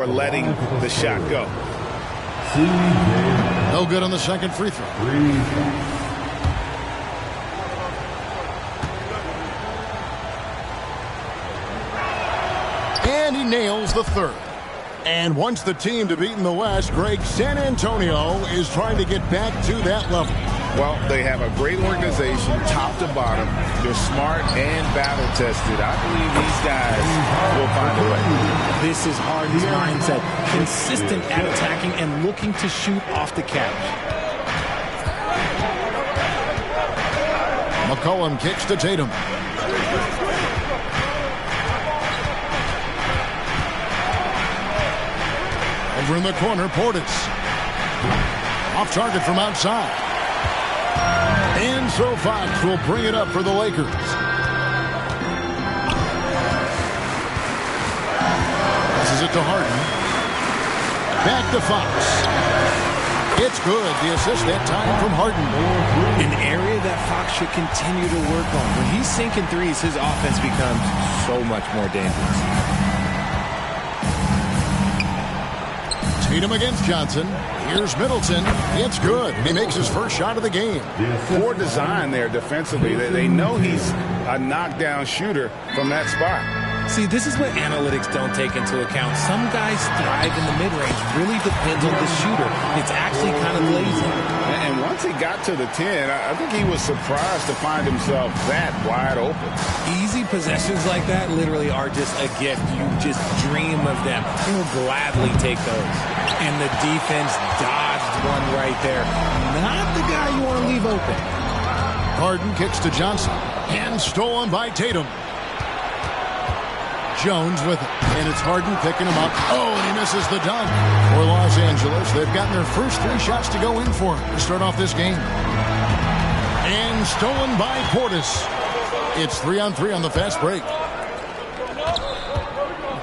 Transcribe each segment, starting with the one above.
for letting the shot go. No good on the second free throw. And he nails the third. And once the team to beat in the West, Greg, San Antonio is trying to get back to that level. Well, they have a great organization, top to bottom. They're smart and battle-tested. I believe these guys will find a way. This is Harden's mindset. Consistent at attacking and looking to shoot off the catch. McCollum kicks to Tatum. Over in the corner, Portis. Off target from outside. And so Fox will bring it up for the Lakers. Passes it to Harden. Back to Fox. It's good. The assist that time from Harden. An area that Fox should continue to work on. When he's sinking threes, his offense becomes so much more dangerous. Tatum against Johnson. Here's Middleton. It's good. He makes his first shot of the game. Poor design there defensively. They know he's a knockdown shooter from that spot. See, this is what analytics don't take into account. Some guys thrive in the mid-range. Really depends on the shooter. It's actually kind of lazy. And once he got to the 10, I think he was surprised to find himself that wide open. Easy possessions like that literally are just a gift. You just dream of them. He'll gladly take those. And the defense dodged one right there. Not the guy you want to leave open. Harden kicks to Johnson. And stolen by Tatum. Jones with it. And it's Harden picking him up. Oh, and he misses the dunk. For Los Angeles, they've gotten their first 3 shots to go in for him to start off this game. And stolen by Portis. It's 3-on-3 on the fast break.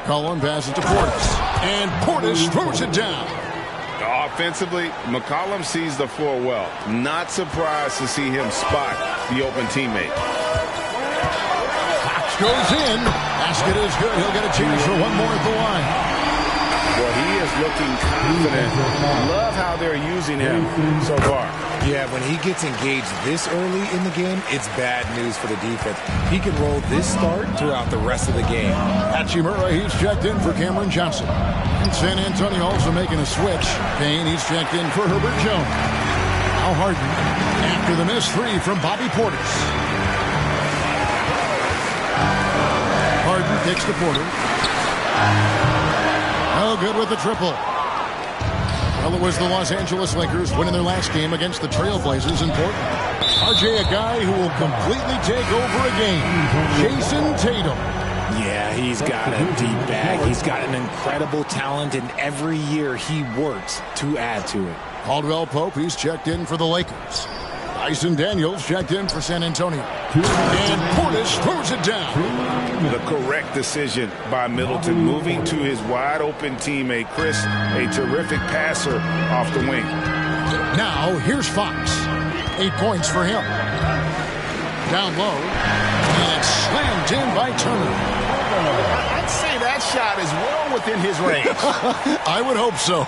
Cullen passes to Portis. And Portis throws it down. Offensively, McCollum sees the floor well. Not surprised to see him spot the open teammate. Fox goes in. Basket is good. He'll get a chance for one more at the line. Well, he is looking confident. Love how they're using him so far. Yeah, when he gets engaged this early in the game, it's bad news for the defense. He can roll this start throughout the rest of the game. Hachimura, he's checked in for Cameron Johnson. And San Antonio also making a switch. Payne, he's checked in for Herbert Jones. Now Harden after the missed 3 from Bobby Portis. Harden kicks to Porter. Oh, good with the triple. Well, it was the Los Angeles Lakers winning their last game against the Trailblazers in Portland. RJ, a guy who will completely take over a game. Jason Tatum. Yeah, he's got a deep bag. He's got an incredible talent, and every year he works to add to it. Caldwell Pope, he's checked in for the Lakers. Dyson Daniels checked in for San Antonio. And Portis throws it down. The correct decision by Middleton, moving to his wide-open teammate, Chris, a terrific passer off the wing. Now, here's Fox. 8 points for him. Down low. And it's slammed in by Turner. I'd say that shot is well within his range. I would hope so.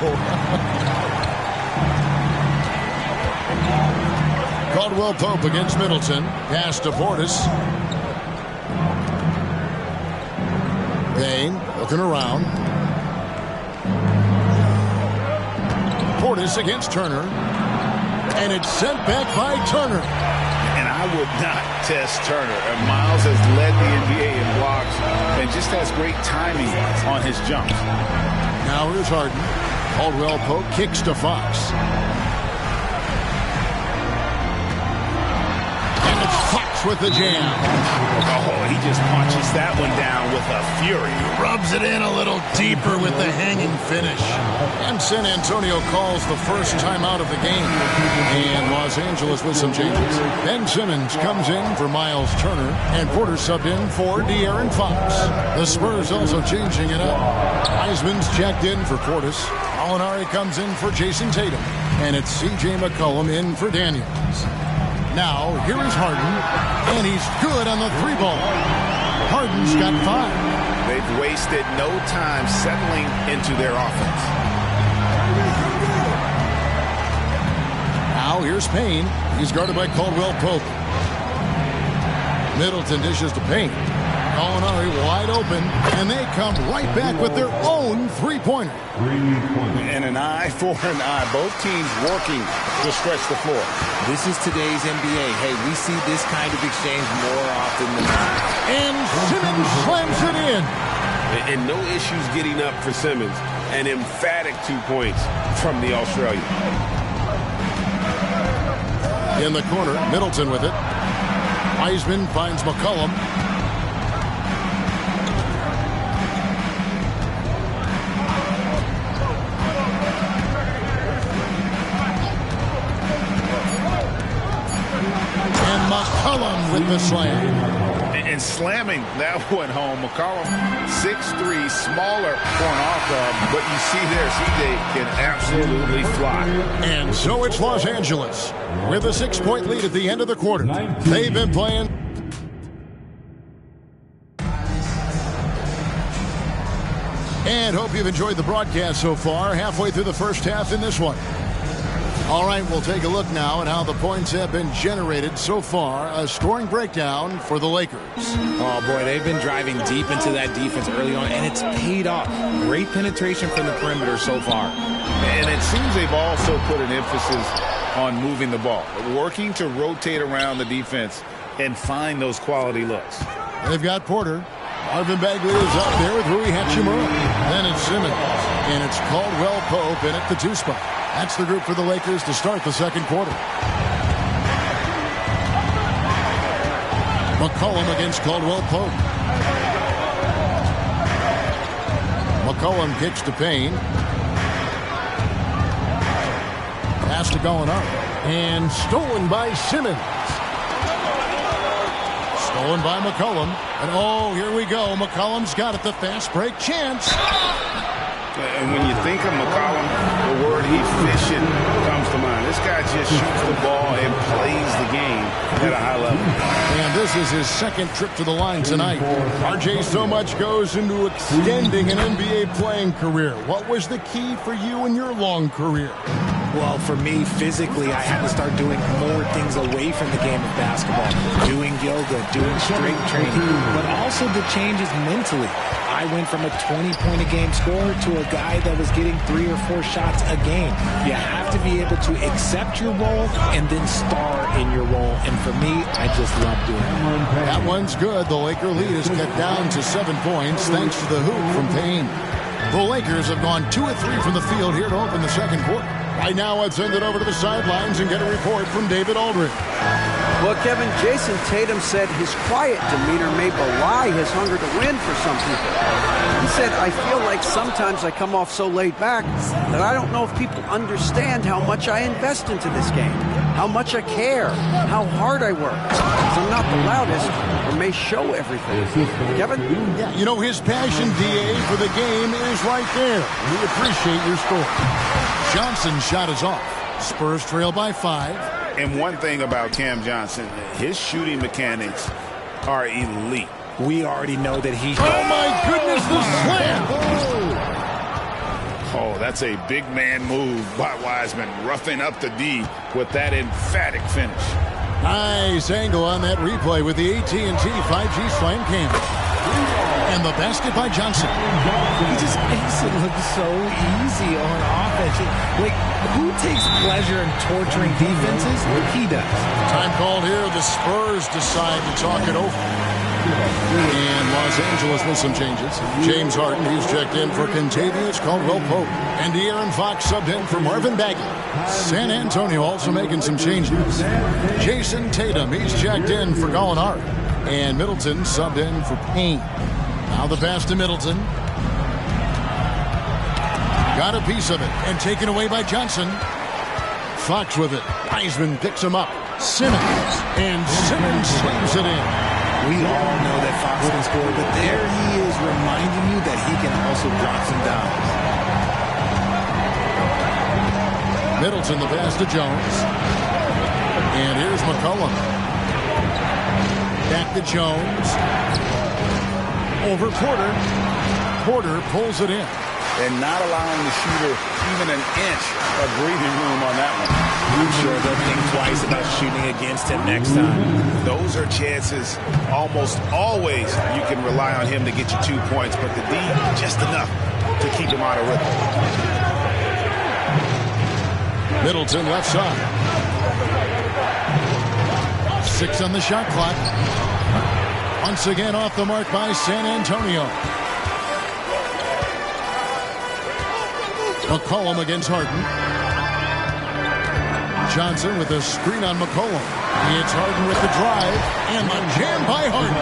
Caldwell Pope against Middleton. Pass to Portis. Payne looking around. Portis against Turner. And it's sent back by Turner. And I would not test Turner. And Miles has led the NBA in blocks and just has great timing on his jumps. Now here's Harden. Caldwell Pope kicks to Fox. Fox with the jam. Oh, he just punches that one down with a fury. Rubs it in a little deeper with the hanging finish. And San Antonio calls the first time out of the game. And Los Angeles with some changes. Ben Simmons comes in for Miles Turner. And Porter subbed in for De'Aaron Fox. The Spurs also changing it up. Wiseman's checked in for Portis. Molinari comes in for Jason Tatum. And it's C.J. McCollum in for Daniels. Now, here is Harden, and he's good on the 3 ball. Harden's got 5. They've wasted no time settling into their offense. Now here's Payne. He's guarded by Caldwell Pope. Middleton dishes to Payne. Gallinari wide open, and they come right back with their own three-pointer. And an eye for an eye. Both teams working to stretch the floor. This is today's NBA. Hey, we see this kind of exchange more often than not. And Simmons slams it in. And no issues getting up for Simmons. An emphatic 2 points from the Australian. In the corner, Middleton with it. Wiseman finds McCollum. And McCollum with the slam. And slamming that one home. McCollum, 6'3", smaller for an off-guard, but you see there, CJ can absolutely fly. And so it's Los Angeles with a 6-point lead at the end of the quarter. They've been playing. And hope you've enjoyed the broadcast so far. Halfway through the first half in this one. All right, we'll take a look now at how the points have been generated so far. A scoring breakdown for the Lakers. Oh, boy, they've been driving deep into that defense early on, and it's paid off. Great penetration from the perimeter so far. And it seems they've also put an emphasis on moving the ball, working to rotate around the defense and find those quality looks. They've got Porter. Marvin Bagley is up there with Rui Hachimura. Then it's Simmons. And it's Caldwell Pope in at the 2 spot. That's the group for the Lakers to start the second quarter. McCollum against Caldwell Pope. McCollum kicks to Payne. Pass to Gallinari. And stolen by Simmons. Stolen by McCollum. And oh, here we go. McCollum's got it. The fast break chance. And when you think of McCollum, the word efficient comes to mind. This guy just shoots the ball and plays the game at a high level. And this is his second trip to the line tonight. RJ, so much goes into extending an NBA playing career. What was the key for you in your long career? Well, for me, physically, I had to start doing more things away from the game of basketball. Doing yoga, doing strength training, but also the changes mentally. I went from a 20-point-a-game scorer to a guy that was getting 3 or 4 shots a game. You have to be able to accept your role and then star in your role. And for me, I just love doing it. That one's good. The Laker lead is cut down to 7 points thanks to the hoop from Payne. The Lakers have gone 2 of 3 from the field here to open the second quarter. Right now, let's send it over to the sidelines and get a report from David Aldridge. Well, Kevin, Jason Tatum said his quiet demeanor may belie his hunger to win for some people. He said, I feel like sometimes I come off so laid back that I don't know if people understand how much I invest into this game, how much I care, how hard I work. Because I'm not the loudest or may show everything. Kevin? Yeah, you know, his passion, DA, for the game is right there. We appreciate your story. Johnson's shot is off. Spurs trail by 5. And one thing about Cam Johnson, his shooting mechanics are elite. We already know that he... Oh, my goodness, the slam! Oh, that's a big man move by Wiseman, roughing up the D with that emphatic finish. Nice angle on that replay with the AT&T 5G Slam Cam. And the basket by Johnson. He just makes it look so easy on offense. Like, who takes pleasure in torturing defenses? He does. Time called here. The Spurs decide to talk it over. And Los Angeles with some changes. James Harden, he's checked in for Kentavious Caldwell-Pope. And De'Aaron Fox subbed in for Marvin Bagley. San Antonio also making some changes. Jason Tatum, he's checked in for Gallinari. And Middleton subbed in for Payne. Now the pass to Middleton. Got a piece of it and taken away by Johnson. Fox with it. Wiseman picks him up. Simmons. And Simmons slams it in. We all know that Fox can score, but there he is reminding you that he can also drop some dimes. Middleton, the pass to Jones. And here's McCollum. Back to Jones. Over Porter. Porter pulls it in. And not allowing the shooter even an inch of breathing room on that one. I'm sure they'll think twice about shooting against him next time. Those are chances almost always you can rely on him to get you 2 points, but the D, just enough to keep him out of rhythm. Middleton left side. 6 on the shot clock. Once again off the mark by San Antonio. McCollum against Harden. Johnson with a screen on McCollum. It's Harden with the drive, and the jam by Harden.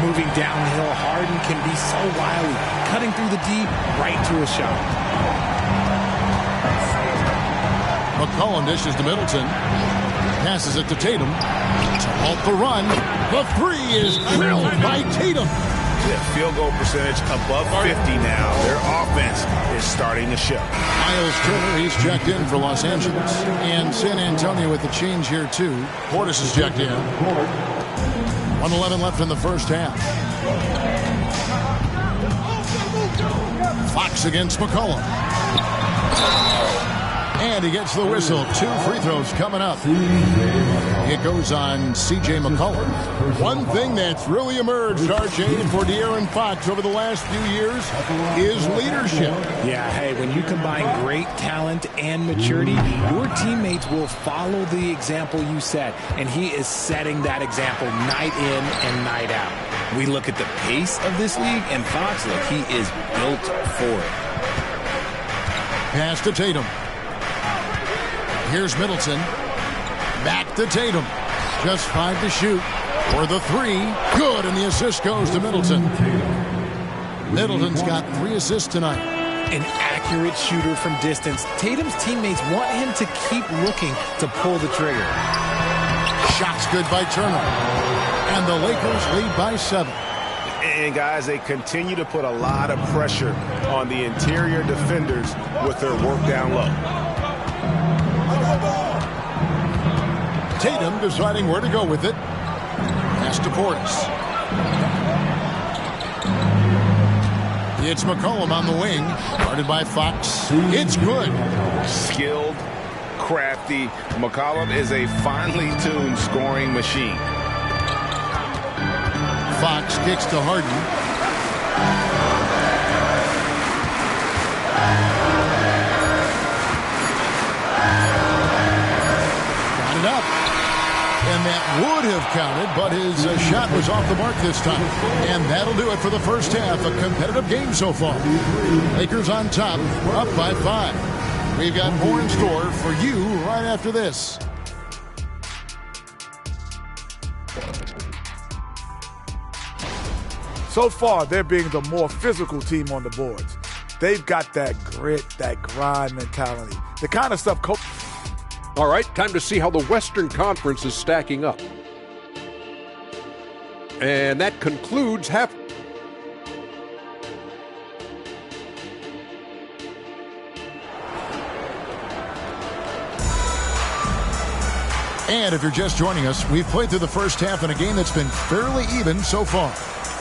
Moving downhill, Harden can be so wily, cutting through the deep right to a shot. McCollum dishes to Middleton. Passes it to Tatum. To halt the run. The three is drilled by Tatum. Field goal percentage above 50 now. Their offense is starting to show. Miles Turner, he's checked in for Los Angeles. And San Antonio with the change here, too. Portis is checked in. 1:11 left in the first half. Fox against McCollum. And he gets the whistle. 2 free throws coming up. It goes on C.J. McCollum. One thing that's really emerged, R.J., for De'Aaron Fox over the last few years is leadership. Yeah, hey, when you combine great talent and maturity, your teammates will follow the example you set. And he is setting that example night in and night out. We look at the pace of this league, and Fox, look, he is built for it. Pass to Tatum. Here's Middleton. Back to Tatum. Just 5 to shoot. For the 3. Good, and the assist goes to Middleton. Middleton's got 3 assists tonight. An accurate shooter from distance. Tatum's teammates want him to keep looking to pull the trigger. Shots good by Turner. And the Lakers lead by 7. And, guys, they continue to put a lot of pressure on the interior defenders with their work down low. Tatum deciding where to go with it. Pass to Portis. It's McCollum on the wing. Guarded by Fox. It's good. Skilled, crafty. McCollum is a finely tuned scoring machine. Fox kicks to Harden. Up. And that would have counted, but his shot was off the mark this time. And that'll do it for the first half. A competitive game so far. Lakers on top, up by 5. We've got more in store for you right after this. So far, they're being the more physical team on the boards. They've got that grit, that grind mentality, the kind of stuff coach. All right, time to see how the Western Conference is stacking up. And that concludes half. And if you're just joining us, we've played through the first half in a game that's been fairly even so far.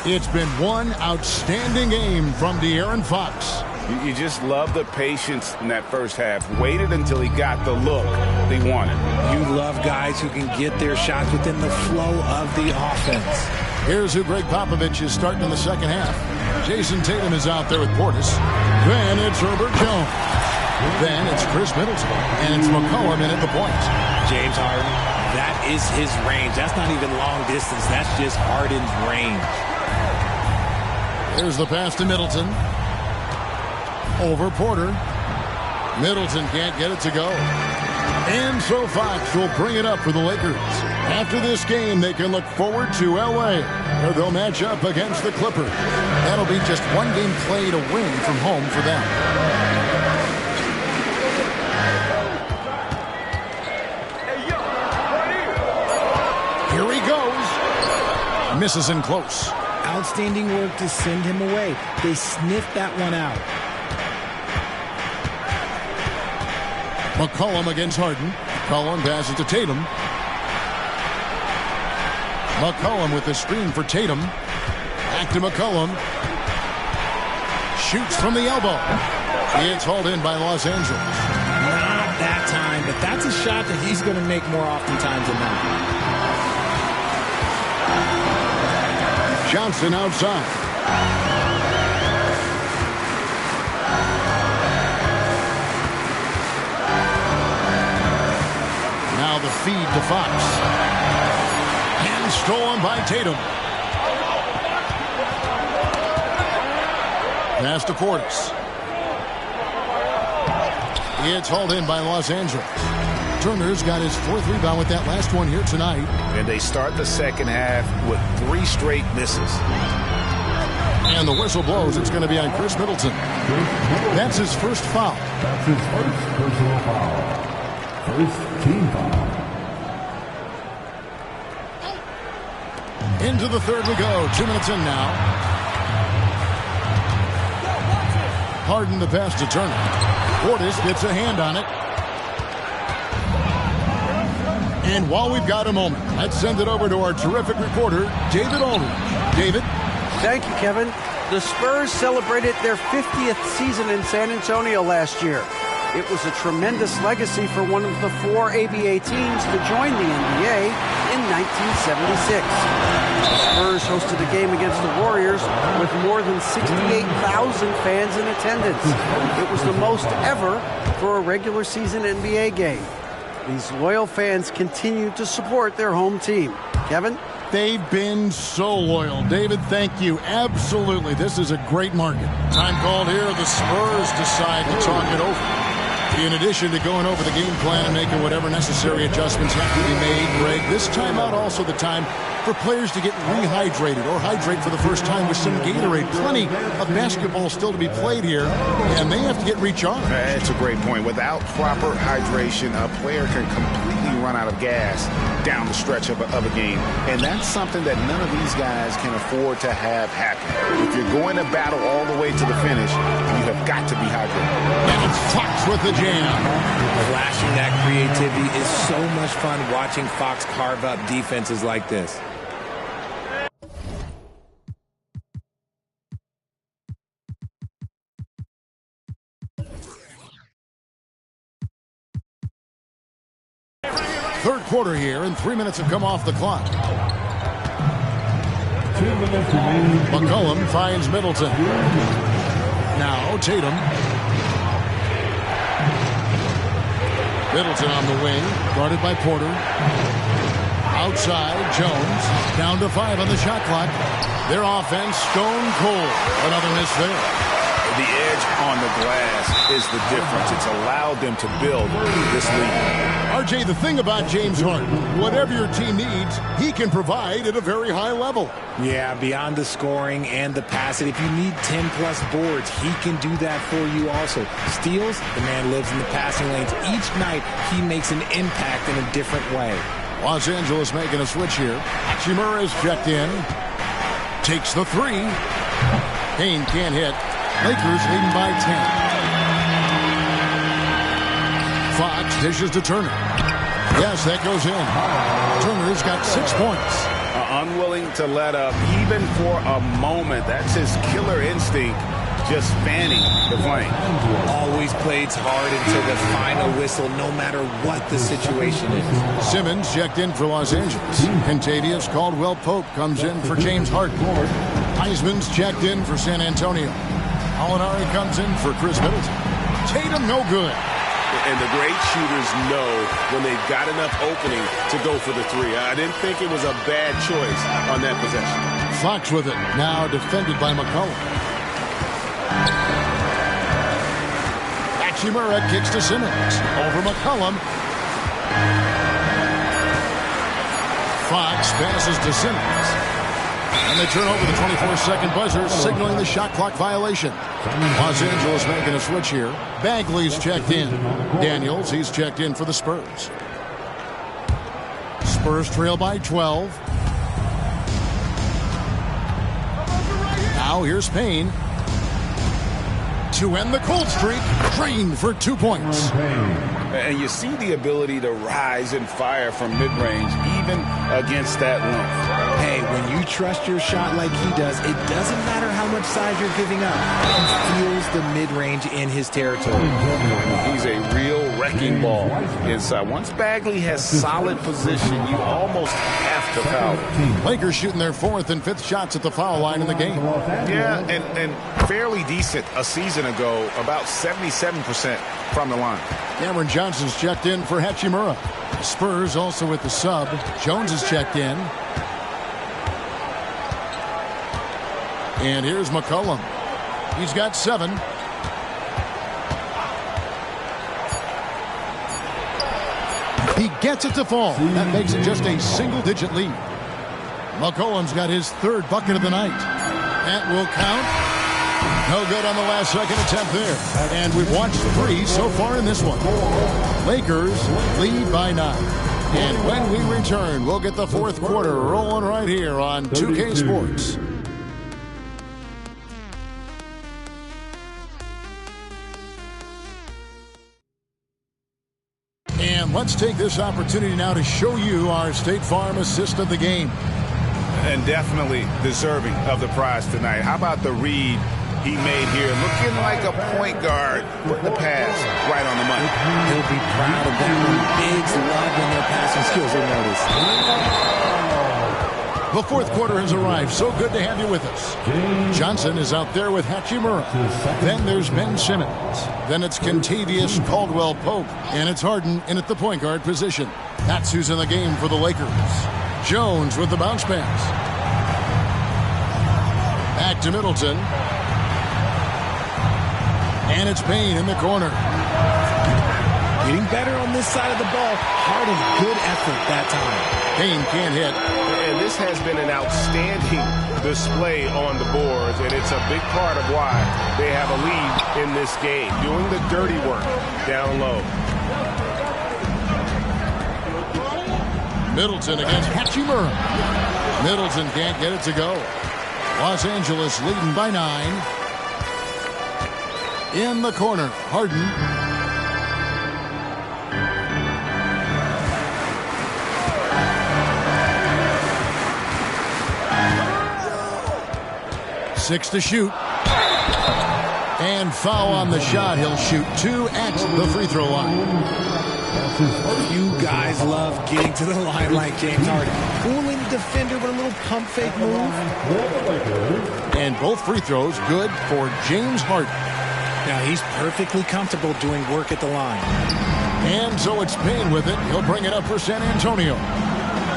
It's been one outstanding game from De'Aaron Fox. You just love the patience in that first half. Waited until he got the look they wanted. You love guys who can get their shots within the flow of the offense. Here's who Greg Popovich is starting in the second half. Jason Tatum is out there with Portis. Then it's Herbert Jones. Then it's Chris Middleton. And it's McCollum in at the point. James Harden, that is his range. That's not even long distance. That's just Harden's range. Here's the pass to Middleton. Over Porter. Middleton can't get it to go. And so Fox will bring it up for the Lakers. After this game, they can look forward to L.A., where they'll match up against the Clippers. That'll be just one game played away from home for them. Here he goes. Misses in close. Outstanding work to send him away. They sniffed that one out. McCollum against Harden. McCollum passes to Tatum. McCollum with the screen for Tatum. Back to McCollum. Shoots from the elbow. It's hauled in by Los Angeles. Not that time, but that's a shot that he's going to make more oftentimes than not. Johnson outside. Now the feed to Fox. And stolen by Tatum. Pass to Portis. It's hauled in by Los Angeles. Turner's got his 4th rebound with that last one here tonight. And they start the second half with 3 straight misses. And the whistle blows. It's going to be on Chris Middleton. That's his first foul. That's his first personal foul. First team foul. Into the third we go. 2 minutes in now. Harden the pass to Turner. Portis gets a hand on it. And while we've got a moment, let's send it over to our terrific reporter, David Aldridge. David? Thank you, Kevin. The Spurs celebrated their 50th season in San Antonio last year. It was a tremendous legacy for one of the 4 ABA teams to join the NBA in 1976. The Spurs hosted a game against the Warriors with more than 68,000 fans in attendance. It was the most ever for a regular season NBA game. These loyal fans continue to support their home team. Kevin? They've been so loyal. David, thank you. Absolutely. This is a great market. Time called here. The Spurs decide to talk it over. In addition to going over the game plan and making whatever necessary adjustments have to be made, Greg, this timeout also the time for players to get rehydrated or hydrate for the first time with some Gatorade. Plenty of basketball still to be played here, and they have to get recharged. That's a great point. Without proper hydration, a player can completely run out of gas down the stretch of a game. And that's something that none of these guys can afford to have happen. If you're going to battle all the way to the finish, you have got to be hydrated. And it's Fox with the jam. Flashing that creativity is so much fun watching Fox carve up defenses like this. Third quarter here, and 3 minutes have come off the clock. 2 minutes remaining. McCollum finds Middleton. Now Tatum. Middleton on the wing, guarded by Porter. Outside, Jones. Down to 5 on the shot clock. Their offense stone cold. Another miss there. The edge on the glass is the difference. It's allowed them to build this lead. RJ, the thing about James Harden, whatever your team needs, he can provide at a very high level. Yeah, beyond the scoring and the passing, if you need 10-plus boards, he can do that for you also. Steals, the man lives in the passing lanes. Each night, he makes an impact in a different way. Los Angeles making a switch here. Hachimura is checked in. Takes the 3. Payne can't hit. Lakers leading by 10. Fox dishes to Turner. Yes, that goes in. Turner's got 6 points. Unwilling to let up even for a moment. That's his killer instinct, just fanning the flame. Always plays hard until the final whistle, no matter what the situation is. Simmons checked in for Los Angeles. Contavious Caldwell-Pope comes in for James Harden. Heisman's checked in for San Antonio. Alinari comes in for Chris Middleton. Tatum no good. And the great shooters know when they've got enough opening to go for the 3. I didn't think it was a bad choice on that possession. Fox with it. Now defended by McCollum. Hachimura kicks to Simmons. Over McCollum. Fox passes to Simmons. And they turn over the 24-second buzzer, signaling the shot clock violation. Los Angeles making a switch here. Bagley's checked in. Daniels, he's checked in for the Spurs. Spurs trail by 12. Now here's Payne. To end the cold streak, drained for 2 points. And you see the ability to rise and fire from mid-range, even against that length. Hey, when you trust your shot like he does, it doesn't matter how much size you're giving up. He feels the mid-range in his territory. He's a real wrecking ball inside. Once Bagley has solid position, you almost have to foul him. Lakers shooting their 4th and 5th shots at the foul line in the game. Yeah, and fairly decent a season ago, about 77% from the line. Cameron Johnson's checked in for Hachimura. Spurs also with the sub. Jones is checked in. And here's McCollum. He's got 7. He gets it to fall. That makes it just a single-digit lead. McCollum's got his 3rd bucket of the night. That will count. No good on the last second attempt there. And we've watched 3 so far in this one. Lakers lead by 9. And when we return, we'll get the 4th quarter rolling right here on 2K Sports. And let's take this opportunity now to show you our State Farm assist of the game. And definitely deserving of the prize tonight. How about the read he made here? Looking like a point guard. Put the pass right on the money. He'll be proud of that one. Bigs love when their passing skills are noticed. The 4th quarter has arrived. So good to have you with us. Johnson is out there with Hachimura. Then there's Ben Simmons. Then it's Kentavious Caldwell-Pope. And it's Harden in at the point guard position. That's who's in the game for the Lakers. Jones with the bounce pass. Back to Middleton. And it's Payne in the corner. Getting better on this side of the ball. Part of good effort that time. Payne can't hit. And this has been an outstanding display on the boards, and it's a big part of why they have a lead in this game, doing the dirty work down low. Middleton against Hachimura. Middleton can't get it to go. Los Angeles leading by 9. In the corner, Harden. Six to shoot. And foul on the shot. He'll shoot 2 at the free throw line. You guys love getting to the line like James Harden. Fooling the defender with a little pump fake move. And both free throws good for James Harden. Now he's perfectly comfortable doing work at the line. And so it's Payne with it. He'll bring it up for San Antonio.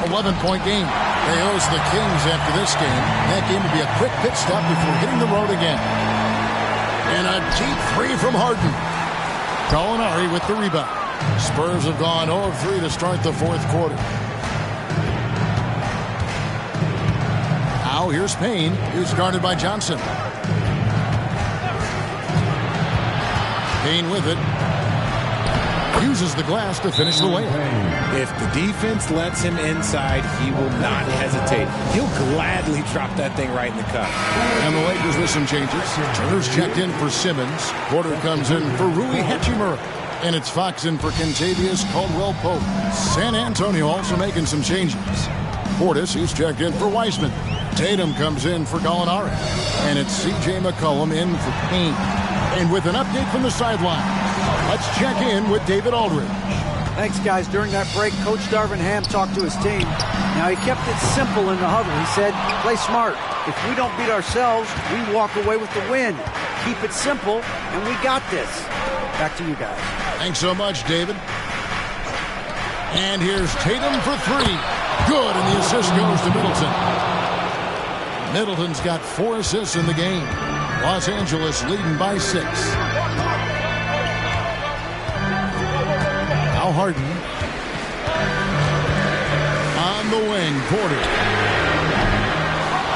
11-point game. They host the Kings after this game. That game will be a quick pit stop before hitting the road again. And a deep 3 from Harden. Gallinari with the rebound. Spurs have gone 0 of 3 to start the 4th quarter. Now here's Payne, who's guarded by Johnson. Payne with it. Uses the glass to finish the layup. If the defense lets him inside, he will not hesitate. He'll gladly drop that thing right in the cup. And the Lakers with some changes. Turner's checked in for Simmons. Porter comes in for Rui Hachimura. And it's Fox in for Kentavious Caldwell-Pope. San Antonio also making some changes. Portis, he's checked in for Wiseman. Tatum comes in for Gallinari. And it's C.J. McCollum in for Payne. And with an update from the sideline, let's check in with David Aldridge. Thanks, guys. During that break, Coach Darvin Ham talked to his team. Now, he kept it simple in the huddle. He said, play smart. If we don't beat ourselves, we walk away with the win. Keep it simple, and we got this. Back to you guys. Thanks so much, David. And here's Tatum for 3. Good, and the assist goes to Middleton. Middleton's got 4 assists in the game. Los Angeles leading by 6. Now Harden. On the wing, Porter.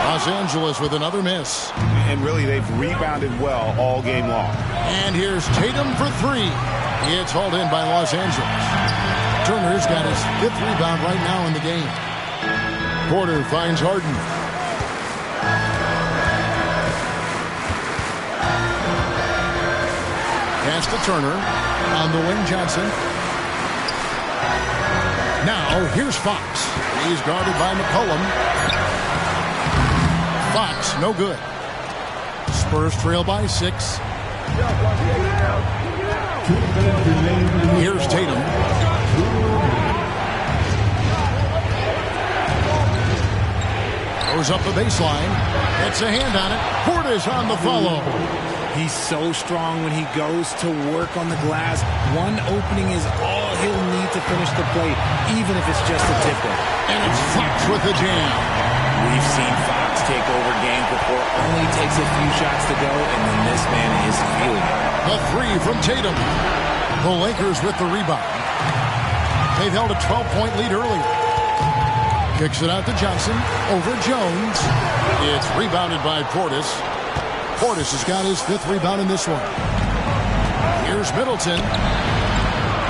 Los Angeles with another miss. And really, they've rebounded well all game long. And here's Tatum for 3. It's hauled in by Los Angeles. Turner's got his 5th rebound right now in the game. Porter finds Harden. pass to Turner. On the wing, Johnson. Now, here's Fox. He's guarded by McCollum. Fox, no good. Spurs trail by 6. Here's Tatum. Goes up the baseline. It's a hand on it. Portis on the follow. He's so strong when he goes to work on the glass. One opening is all he'll need to finish the play, even if it's just a tip-in. And it's Fox with the jam. We've seen Fox take over games before. Only takes a few shots to go, and then this man is feeling it. The 3 from Tatum. The Lakers with the rebound. They've held a 12-point lead earlier. Kicks it out to Johnson. Over Jones. It's rebounded by Portis. Portis has got his 5th rebound in this one. Here's Middleton.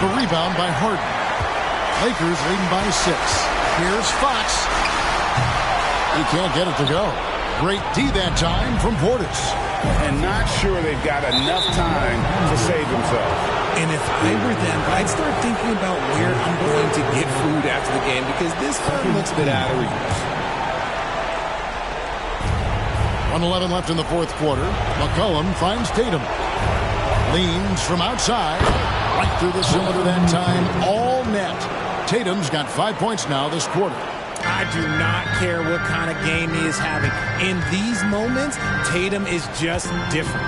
The rebound by Harden. Lakers leading by 6. Here's Fox. He can't get it to go. Great D that time from Portis. And not sure they've got enough time to save themselves. And if I were them, I'd start thinking about where I'm going to get food after the game, because this one looks a bit out of reach. 1:11 left in the 4th quarter. McCollum finds Tatum. Leans from outside. Right through the cylinder that time. All net. Tatum's got 5 points now this quarter. I do not care what kind of game he is having. In these moments, Tatum is just different.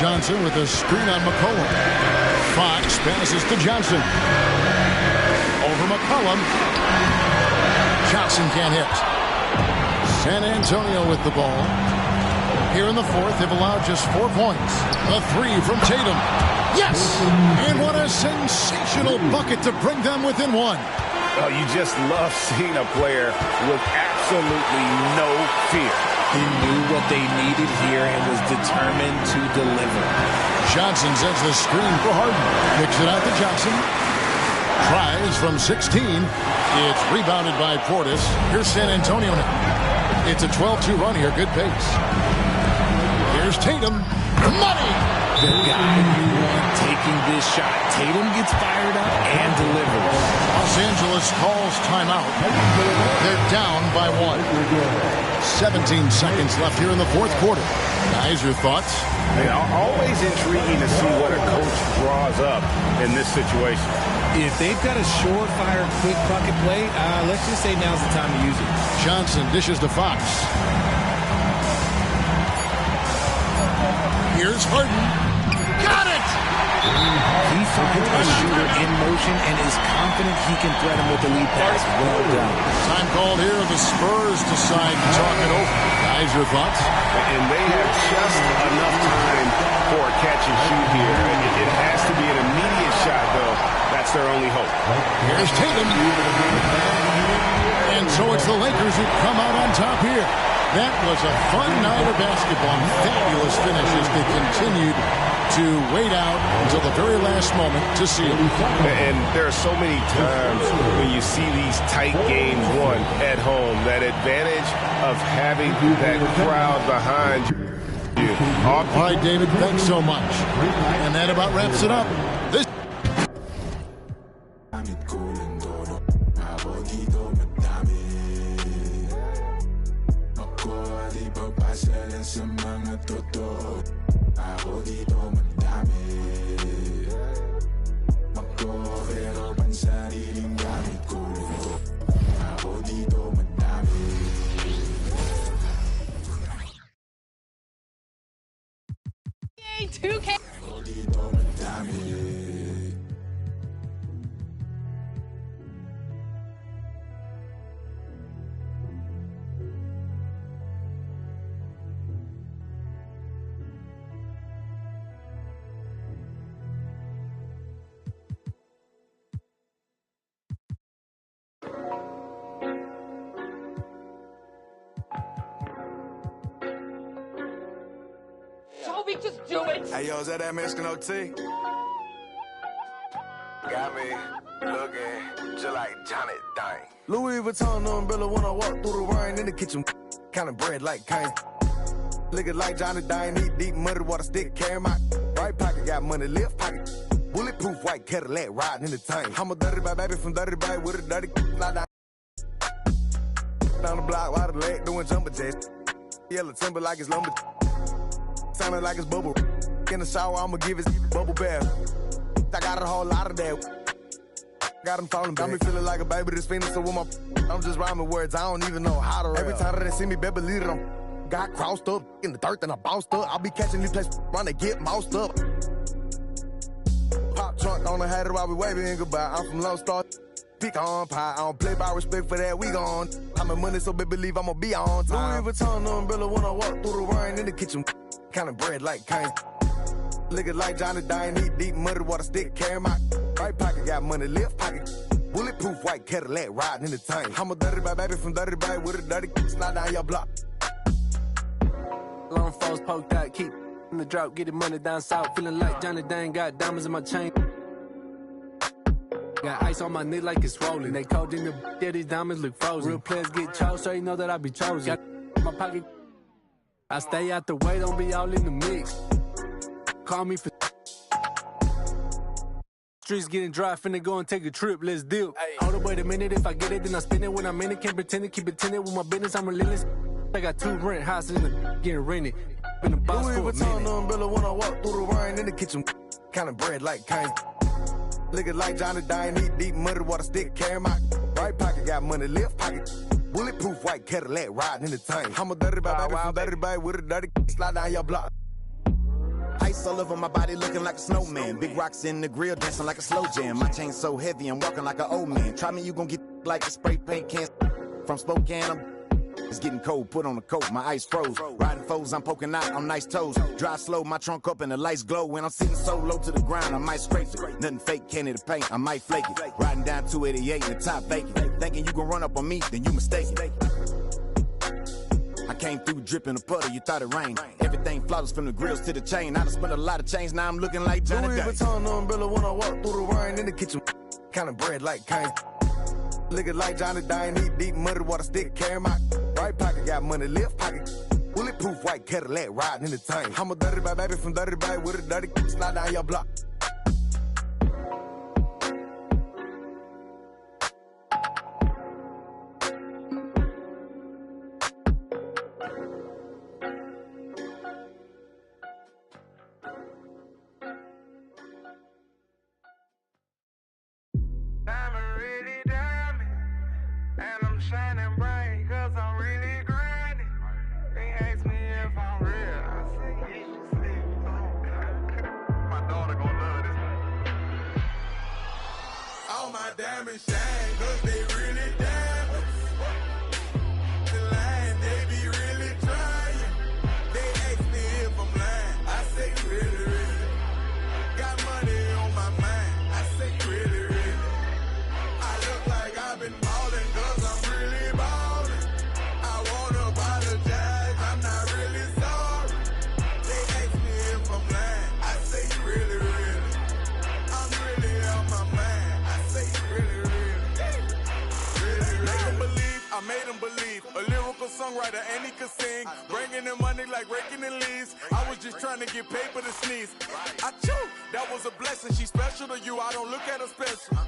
Johnson with a screen on McCollum. Fox passes to Johnson. Over McCollum. Johnson can't hit. San Antonio with the ball. Here in the 4th, they've allowed just 4 points. The 3 from Tatum. Yes! And what a sensational bucket to bring them within 1. Oh, you just love seeing a player with absolutely no fear. He knew what they needed here and was determined to deliver. Johnson sends the screen for Harden. Kicks it out to Johnson. Tries from 16. It's rebounded by Portis. Here's San Antonio now. It's a 12-2 run here. Good pace. Here's Tatum. Money! The guy you want taking this shot. Tatum gets fired up and delivers. Los Angeles calls timeout. They're down by 1. 17 seconds left here in the 4th quarter. Guys, your thoughts? Always intriguing to see what a coach draws up in this situation. If they've got a surefire quick bucket play, let's just say now's the time to use it. Johnson dishes to Fox. Here's Harden. Got it! He finds a shooter in motion and is confident he can threat him with the lead pass. Well done. Time called here. The Spurs decide to talk it over. Guys, your thoughts? And they have just enough time for a catch and shoot here. It has to be an immediate shot, though. That's their only hope. Here's Tatum. And so it's the Lakers who come out on top here. That was a fun night of basketball. Fabulous finishes. They continued to wait out until the very last moment to seal. And there are so many times when you see these tight games won at home, that advantage of having that crowd behind you. All right, David, thanks so much. And that about wraps it up. This Just do it. Hey, yo, is that Mexican OT? Got me looking just like Johnny Dang. Louis Vuitton umbrella when I walk through the rain in the kitchen. Kind of bread like Kane. Looking like Johnny Dang, eat deep muddy water stick, carry my right. Right pocket got money, left pocket bulletproof white Cadillac riding in the tank. I'm a dirty bag baby from dirty bag with a dirty fly down the block, while the leg doing jumper jacks. Yellow timber like it's lumber. Sounding like it's bubble. In the shower, I'ma give it bubble bath. I got a whole lot of that. Got them falling, got me feeling like a baby that's fiending. So with my, I'm just rhyming words, I don't even know how to rap. Every time that they see me, better believe it, I'm got crossed up in the dirt and I bounced up. I'll be catching these places, run to get moused up. Pop trunk on the hat while we waving goodbye. I'm from Lone Star. Pick on pie, I don't play by respect for that, we gone. I'm in money, so baby believe I'ma be on time. Louis Vuitton, the umbrella when I walk through the rain in the kitchen. Kind of bread like kind. Liquor like Johnny Dine, eat deep muddy water stick, carry my right pocket, got money, left pocket. Bulletproof white Cadillac riding in the tank. I'm a dirty bag baby from dirty bag with a dirty slide down your block. Long foes poked out, keep in the drop, getting money down south. Feeling like Johnny Dane, got diamonds in my chain. Got ice on my knee like it's rolling. They cold in the yeah, these diamonds look frozen. Real players get chose, so you know that I be chosen. Got my pocket. I stay out the way, don't be all in the mix. Call me for streets getting dry, finna go and take a trip, let's dip. Hold up, wait a minute, if I get it, then I spend it. When I'm in it, can't pretend it, keep it tended with my business, I'm relentless. I got 2 rent houses getting rented. Been a boss for a minute. The umbrella when I walk through the rain in the kitchen. Kind of bread like kind. Liquor like Johnny Dine, eat deep muddy water stick, carry my right pocket, got money, left pocket. Bulletproof white Cadillac riding in the tank. I'm a dirty bag baby from dirty bag with a dirty slide down your block. Ice all over my body looking like a snowman. Big rocks in the grill dancing like a slow jam. My chain so heavy I'm walking like an old man. Try me, you gon' get like a spray paint can. From Spokane, it's getting cold, put on a coat, my ice froze. Riding foes, I'm poking out on nice toes. Drive slow, my trunk up and the lights glow. When I'm sitting so low to the ground, I might scrape it. Nothing fake, candy to paint, I might flake it. Riding down 288 in the top vacant. Thinking you gon' run up on me, then you mistaken. I came through dripping a puddle, you thought it rained. Everything flawless from the grills to the chain. I done spent a lot of change, now I'm looking like Johnny Dane. Louis Vuitton, the umbrella when I walk through the rain in the kitchen. Kind of bread like kind. Liquor like Johnny Dine, eat deep muddy water stick, carry my right pocket, got money, left pocket. Bulletproof white Cadillac riding in the tank. I'm a dirty bag baby from dirty bag with a dirty slide down your block. Shining bright, cause I'm really grinding. They ask me if I'm real, I say, yeah, my daughter gon' love this. All my diamonds shine, cause they really diamonds. The line, they be really trying. They ask me if I'm lying, I say, really, really. Got money on my mind, I say, really, really. I look like I've been ballin', cause I'm I made him believe, a lyrical songwriter and he could sing, bringing in money like raking in leaves. I was just trying to get paper to sneeze. I chew, that was a blessing. She's special to you, I don't look at her special.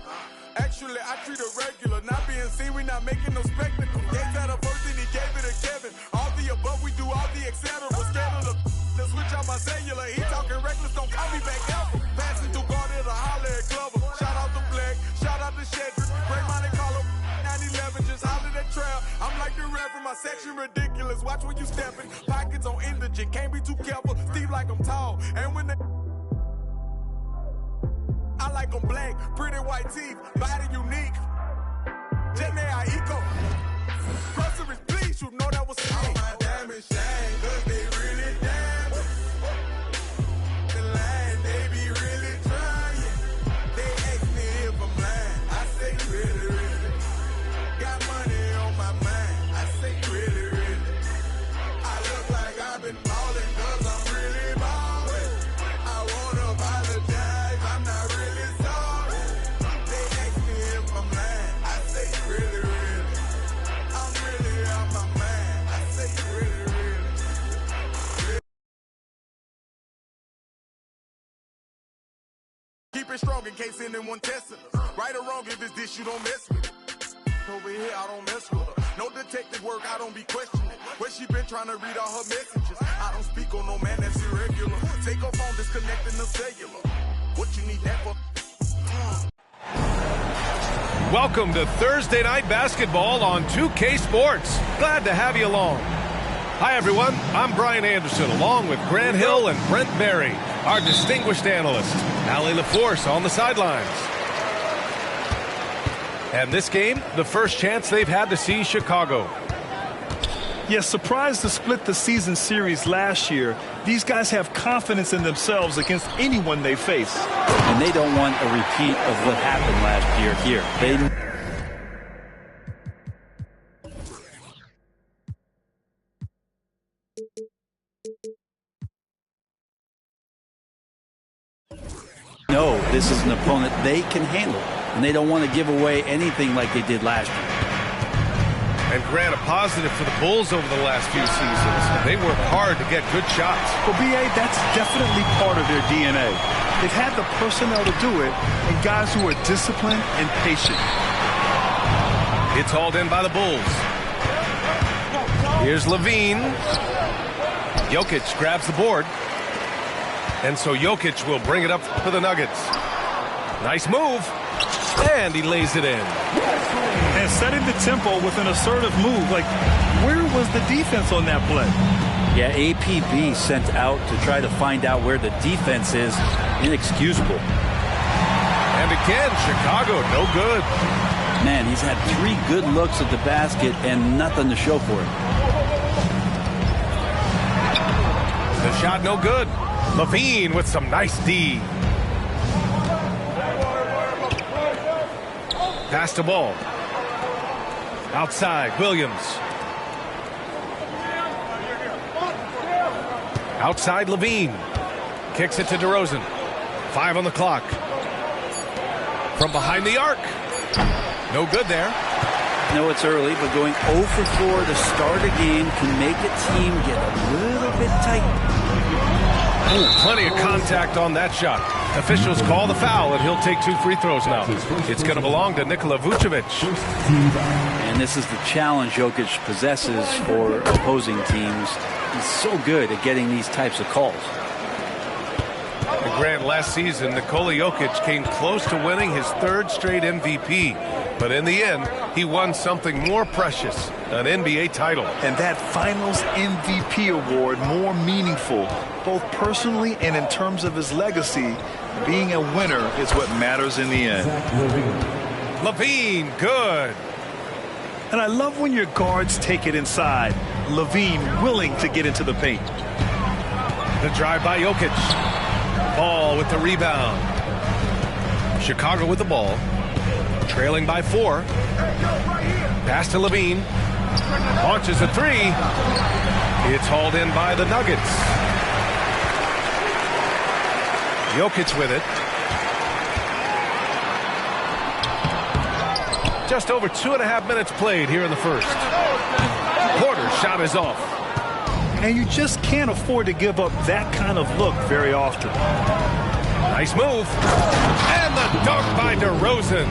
Actually, I treat her regular, not being seen, we not making no spectacle. Gave that a first and he gave it to Kevin. All the above, we do all the etc. Scandal to switch out my cellular. He talking reckless, don't call me back ever. Passing through Garden to holler at Glover. Shout out to Black, shout out to Shedrick. Break Monte Carlo. 911, just holler that trail. I'm like the reverend, my section ridiculous. Watch when you steppin'. Pockets on indigent, can't be too careful. Steve like I'm tall, and when they I like them black, pretty white teeth, body unique. Jenny Aiko. Groceries, please, you know that was me. All my diamonds shine, cause they really diamonds. The line, they be really trying. They ask me if I'm lying, I say really, really. Got money on my mind, I say really, really. I look like I've been ballin' cause I'm really ballin'. I wanna apologize, I'm not really sorry. They ask me if I'm lying, I say really, really. I'm really keep it strong in case anyone testing her. Right or wrong, if it's this, you don't mess with it. Over here, I don't mess with her. No detective work, I don't be questioning. Where she been trying to read all her messages. I don't speak on no man that's irregular. Take her phone, disconnecting the cellular. What you need that for? Welcome to Thursday Night Basketball on 2K Sports. Glad to have you along. Hi, everyone. I'm Brian Anderson, along with Grant Hill and Brent Berry, our distinguished analyst. Allie LaForce on the sidelines. And this game, the first chance they've had to see Chicago. Yes, surprised to split the season series last year. These guys have confidence in themselves against anyone they face. And they don't want a repeat of what happened last year here. No, this is an opponent they can handle, and they don't want to give away anything like they did last year. And Grant, a positive for the Bulls over the last few seasons. They work hard to get good shots. Well, B.A., that's definitely part of their DNA. They've had the personnel to do it, and guys who are disciplined and patient. It's hauled in by the Bulls. Here's Levine. Jokic grabs the board. And so Jokic will bring it up for the Nuggets. Nice move. And he lays it in. And setting the tempo with an assertive move. Like, where was the defense on that play? Yeah, APB sent out to try to find out where the defense is. Inexcusable. And again, Chicago, no good. Man, he's had 3 good looks at the basket and nothing to show for it. The shot no good. Levine with some nice D. Pass the ball. Outside, Williams. Outside, Levine. Kicks it to DeRozan. 5 on the clock. From behind the arc. No good there. I know it's early, but going 0 for 4 to start a game can make a team get a little bit tight. Ooh, plenty of contact on that shot. Officials call the foul, and he'll take 2 free throws now. It's going to belong to Nikola Vucevic. And this is the challenge Jokic possesses for opposing teams. He's so good at getting these types of calls. And Grant, last season, Nikola Jokic came close to winning his 3rd straight MVP. But in the end, he won something more precious, an NBA title. And that Finals MVP award more meaningful, both personally and in terms of his legacy. Being a winner is what matters in the end. Levine, good. And I love when your guards take it inside. Levine willing to get into the paint. The drive by Jokic. Ball with the rebound. Chicago with the ball. Trailing by 4. Pass to Levine. Launches a 3. It's hauled in by the Nuggets. Jokic with it. Just over 2.5 minutes played here in the first. Porter's shot is off. And you just can't afford to give up that kind of look very often. Nice move. And the dunk by DeRozan.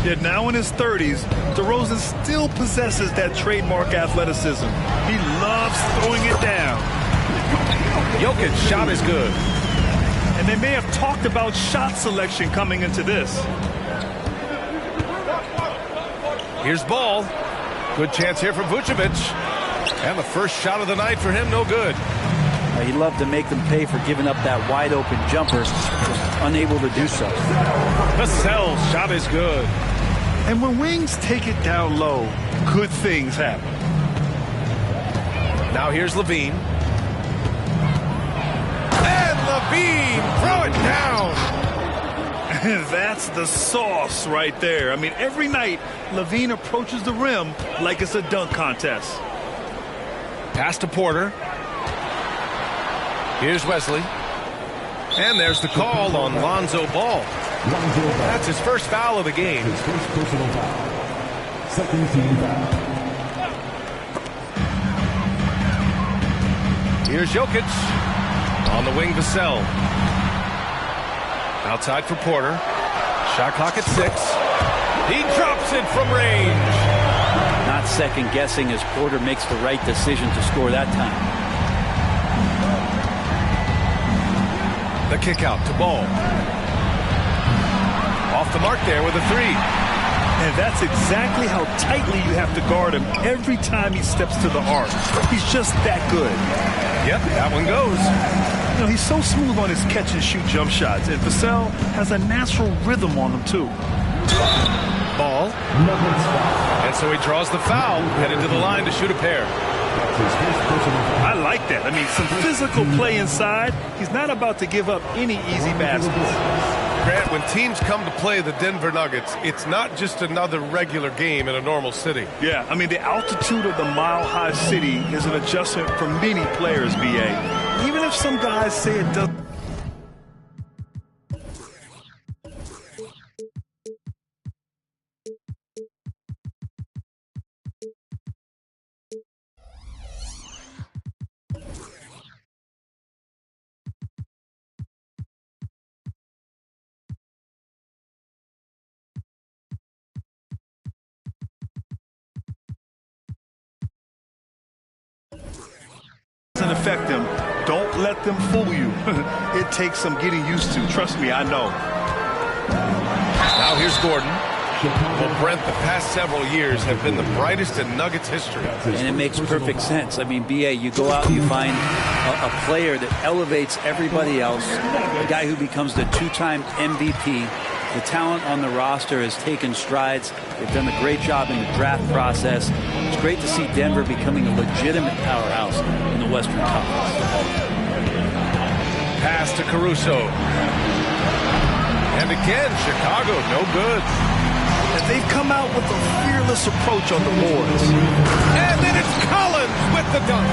Yet now in his 30s, DeRozan still possesses that trademark athleticism. He loves throwing it down. Jokic's shot is good. And they may have talked about shot selection coming into this. Here's Ball. Good chance here for Vucevic. And the first shot of the night for him, no good. He loved to make them pay for giving up that wide-open jumper, just unable to do so. Vassell's shot is good. And when wings take it down low, good things happen. Now here's Levine. And Levine, throw it down. That's the sauce right there. I mean, every night, Levine approaches the rim like it's a dunk contest. Pass to Porter. Here's Wesley. And there's the call on Lonzo Ball. That's his first foul of the game. His first personal foul. Second team foul. Here's Jokic. On the wing, Vassell. Outside for Porter. Shot clock at 6. He drops it from range. Not second guessing as Porter makes the right decision to score that time. The kick out to Ball. Off the mark there with a 3. And that's exactly how tightly you have to guard him every time he steps to the arc. He's just that good. Yep, that one goes. You know, he's so smooth on his catch-and-shoot jump shots, and Vassell has a natural rhythm on them, too. Ball. And so he draws the foul, headed to the line to shoot a pair. I like that. I mean, some physical play inside. He's not about to give up any easy baskets. Grant, when teams come to play the Denver Nuggets, it's not just another regular game in a normal city. Yeah, I mean, the altitude of the mile-high city is an adjustment for many players, B.A. Even if some guys say it doesn't. Affect them. Don't let them fool you. It takes some getting used to. Trust me, I know. Now here's Gordon. Well, Brent, the past several years have been the brightest in Nuggets history. And it makes perfect sense. I mean, B.A., you go out and you find a player that elevates everybody else, a guy who becomes the 2-time MVP. The talent on the roster has taken strides. They've done a great job in the draft process. It's great to see Denver becoming a legitimate powerhouse in the Western Conference. Pass to Caruso. And again, Chicago, no good. And they've come out with a fearless approach on the boards. And then it's Collins with the dunk.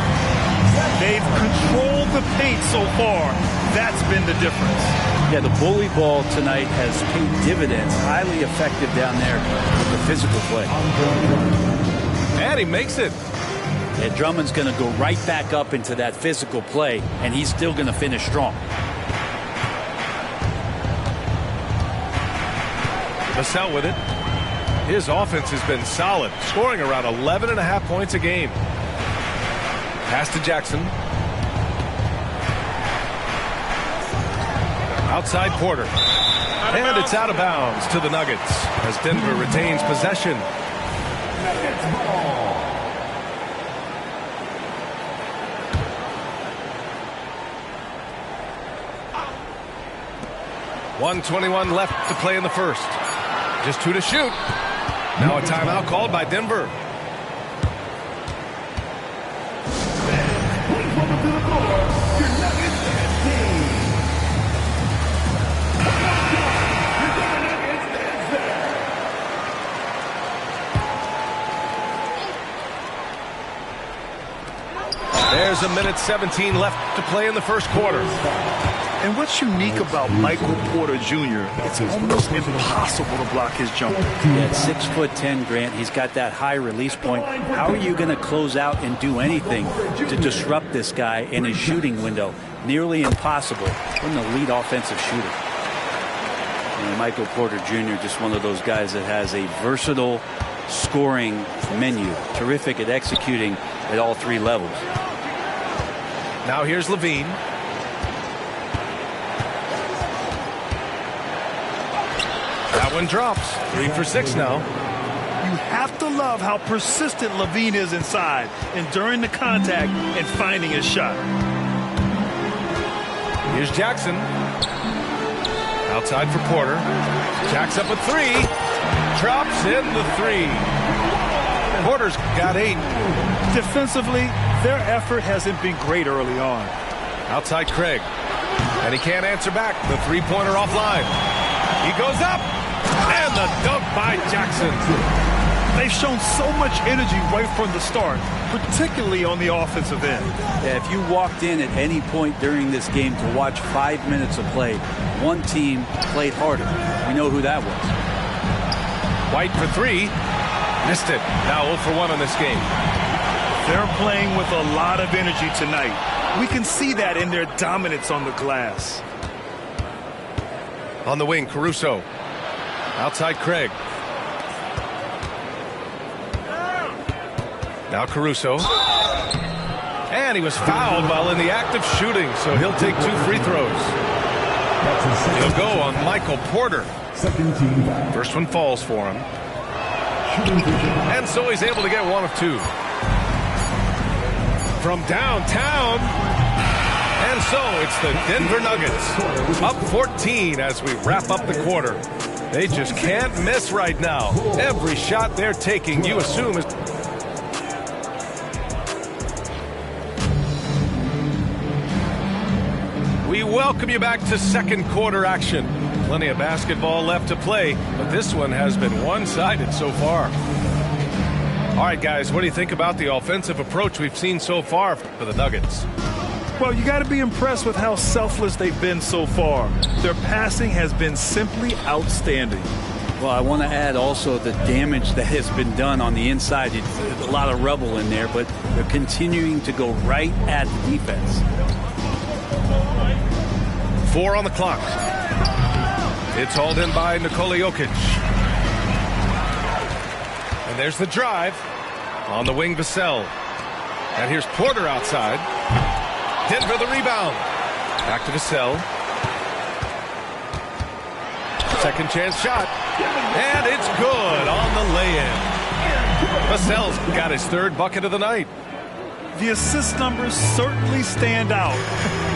They've controlled the paint so far. That's been the difference. Yeah, the bully ball tonight has paid dividends. Highly effective down there with the physical play. And he makes it. And Drummond's going to go right back up into that physical play, and he's still going to finish strong. Vassell with it. His offense has been solid, scoring around 11.5 points a game. Pass to Jackson. Outside Porter. And it's out of bounds to the Nuggets as Denver retains possession. .121 left to play in the first. Just 2 to shoot. Now a timeout called by Denver. There's a minute 17 left to play in the first quarter. And what's unique about Michael Porter Jr., it's almost impossible to block his jumper. Yeah, 6'10", Grant. He's got that high release point. How are you going to close out and do anything to disrupt this guy in his shooting window? Nearly impossible from an elite offensive shooter. And Michael Porter Jr., just one of those guys that has a versatile scoring menu. Terrific at executing at all 3 levels. Now here's Levine. That one drops. 3 for 6 now. You have to love how persistent Levine is inside, enduring the contact and finding his shot. Here's Jackson. Outside for Porter. Jacks up a 3. Drops in the 3. Porter's got 8. Defensively, their effort hasn't been great early on. Outside Craig. And he can't answer back. The 3-pointer offline. He goes up. And the dunk by Jackson. They've shown so much energy right from the start, particularly on the offensive end. Yeah, if you walked in at any point during this game to watch 5 minutes of play, one team played harder. We know who that was. White for 3. Missed it. Now 0 for 1 in this game. They're playing with a lot of energy tonight. We can see that in their dominance on the glass. On the wing, Caruso. Outside Craig. Now Caruso. And he was fouled while in the act of shooting, so he'll take 2 free throws. He'll go on Michael Porter. First one falls for him. And so he's able to get 1 of 2. From downtown. And so it's the Denver Nuggets up 14 as we wrap up the quarter. They just can't miss right now. Every shot they're taking, you assume, is... We welcome you back to second quarter action. Plenty of basketball left to play, but this one has been one-sided so far. All right, guys, what do you think about the offensive approach we've seen so far for the Nuggets? Well, you got to be impressed with how selfless they've been so far. Their passing has been simply outstanding. Well, I want to add also the damage that has been done on the inside. It's a lot of rubble in there, but they're continuing to go right at the defense. 4 on the clock. It's hauled in by Nikola Jokic. And there's the drive. On the wing, Vassell. And here's Porter outside. Denver the rebound. Back to Vassell. Second chance shot. And it's good on the lay-in. Vassell's got his 3rd bucket of the night. The assist numbers certainly stand out.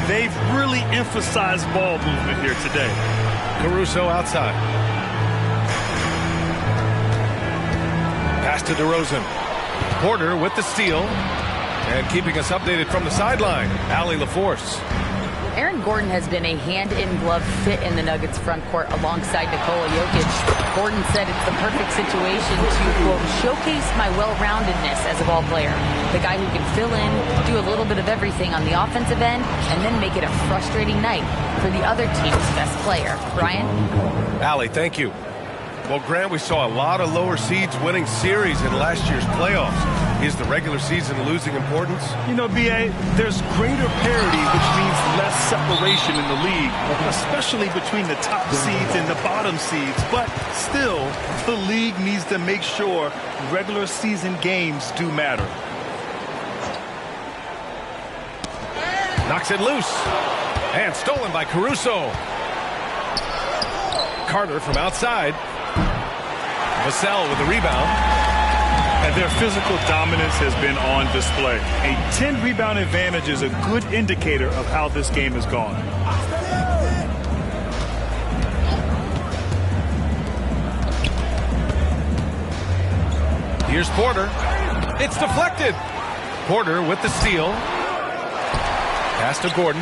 They've really emphasized ball movement here today. Caruso outside. Pass to DeRozan. Porter with the steal. And keeping us updated from the sideline, Allie LaForce. Aaron Gordon has been a hand-in-glove fit in the Nuggets front court alongside Nikola Jokic. Gordon said it's the perfect situation to, quote, showcase my well-roundedness as a ball player. The guy who can fill in, do a little bit of everything on the offensive end, and then make it a frustrating night for the other team's best player. Brian? Allie, thank you. Well, Grant, we saw a lot of lower seeds winning series in last year's playoffs. Is the regular season losing importance? You know, B.A., there's greater parity, which means less separation in the league, especially between the top seeds and the bottom seeds. But still, the league needs to make sure regular season games do matter. Knocks it loose. And stolen by Caruso. Carter from outside. Vassell with the rebound. And their physical dominance has been on display. A 10-rebound advantage is a good indicator of how this game has gone. Here's Porter. It's deflected. Porter with the steal. Pass to Gordon.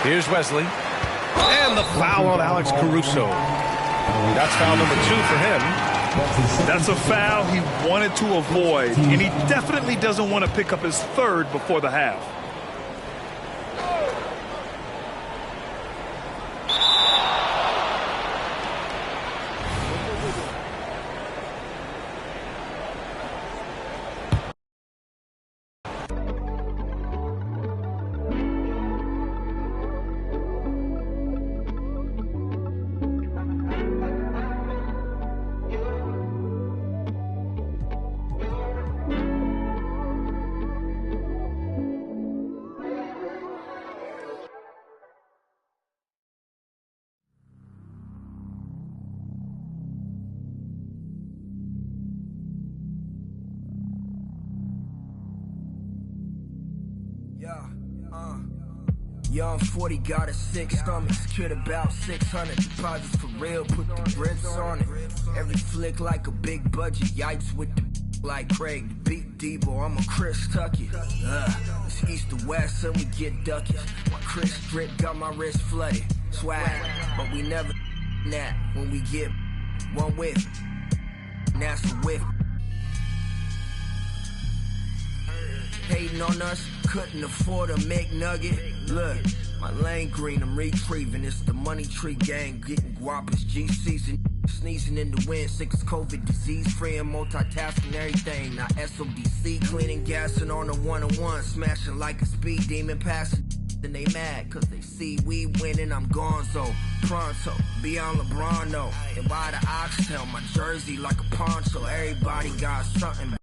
Here's Wesley. And the foul on Alex Caruso. That's foul number 2 for him. That's a foul he wanted to avoid, and he definitely doesn't want to pick up his 3rd before the half. Young 40 got a 6 stomachs, kid about 600 deposits for real, put the grits on it. Every flick like a big budget, yikes with the like Craig, the beat Debo, I'm a Chris Tuckett. It's east to west and we get duckets. My Chris drip got my wrist flooded, swag, but we never that when we get one whiff, and that's a whiff. Hating on us, couldn't afford a McNugget. Look, my lane green, I'm retrieving. It's the money tree gang, getting guapas, G season. Sneezing in the wind, 6 COVID, disease free and multitasking everything. Now SODC, cleaning, gassing on a 101, smashing like a speed demon, passing and they mad, cause they see we winning, I'm gonzo. Pronto, be on LeBron, no. And why the oxtail, my jersey like a poncho. Everybody got something.